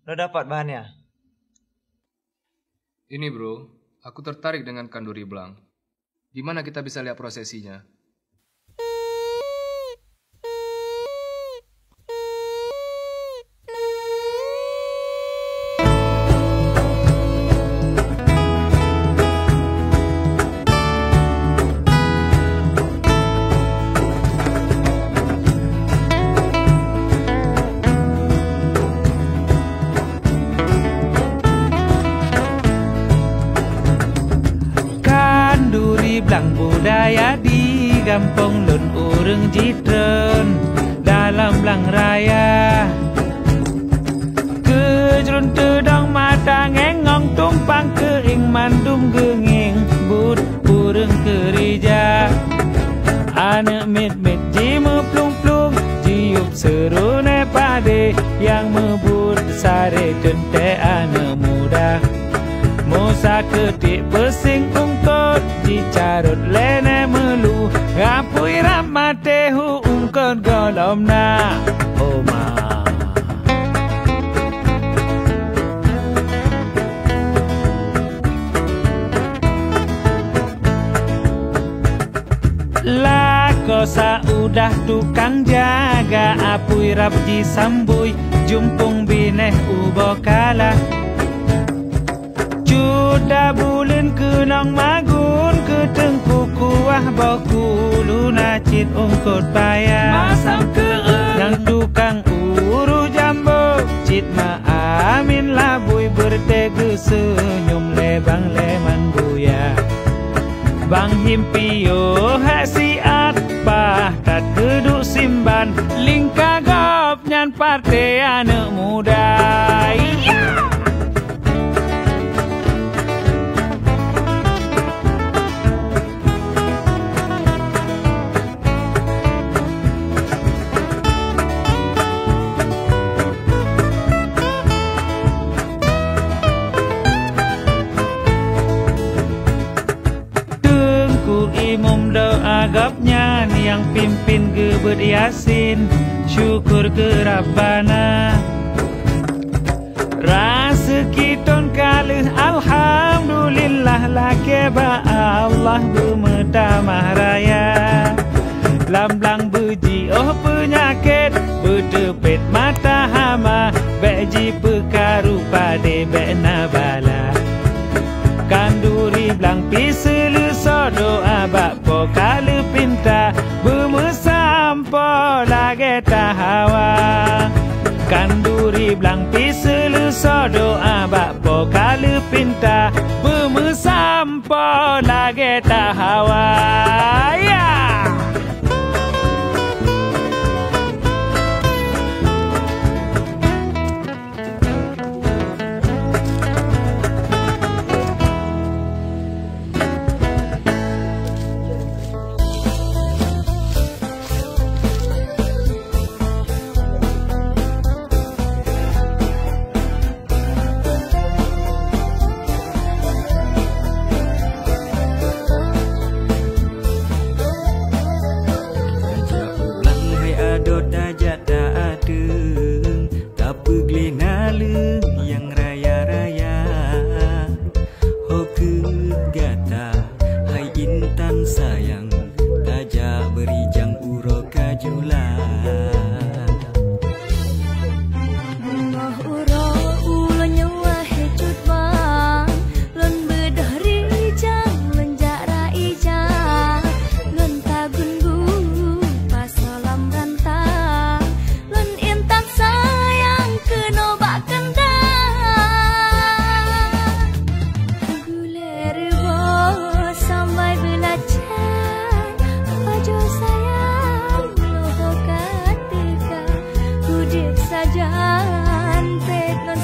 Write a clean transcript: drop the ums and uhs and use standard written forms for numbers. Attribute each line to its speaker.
Speaker 1: Lo dapat bahannya?
Speaker 2: Ini bro, aku tertarik dengan kanduri belang. Di mana kita bisa lihat prosesinya?
Speaker 3: Belang budaya di kampung lun urang jitren dalam belang raya. Kejrun tedang mata ngengong tumpang keing mandum genging bud urang kerija. Anak mit-mit ji meplung-plung jiup seru ne pade yang mebut sare cente anak muda. Musa ketik pesing ungkot dicarut lene melu ngapui ramate hu ungkot golom na oma. Kosa udah tukang jaga apui rapji sambui jumpung bineh ubo kalah. Sudah bulan kenang magun ketengku kuah boku lunacit ungkot payah. Masam yang tukang uru jambo cit ma amin labui bertege senyum lebang leman buya. Bang himpio hasiat pah tat keduk simban lingka gop nyan partai anak muda. Imam doa agapnya yang pimpin gebet yasin syukur ke Rabbana. Rasa kiton kalih alhamdulillah lake ba Allah bermetamah raya. Lamblang beji oh penyakit bertepet mata hama beji pekaru pade bena bala. Kanduri blang piselu sodoa bakpo kala pinta bermesampo lagi tahawa. Kanduri blang piselu sodoa bakpo kala pinta bermesampo lagi tahawa. Ya.
Speaker 4: Sajan pet non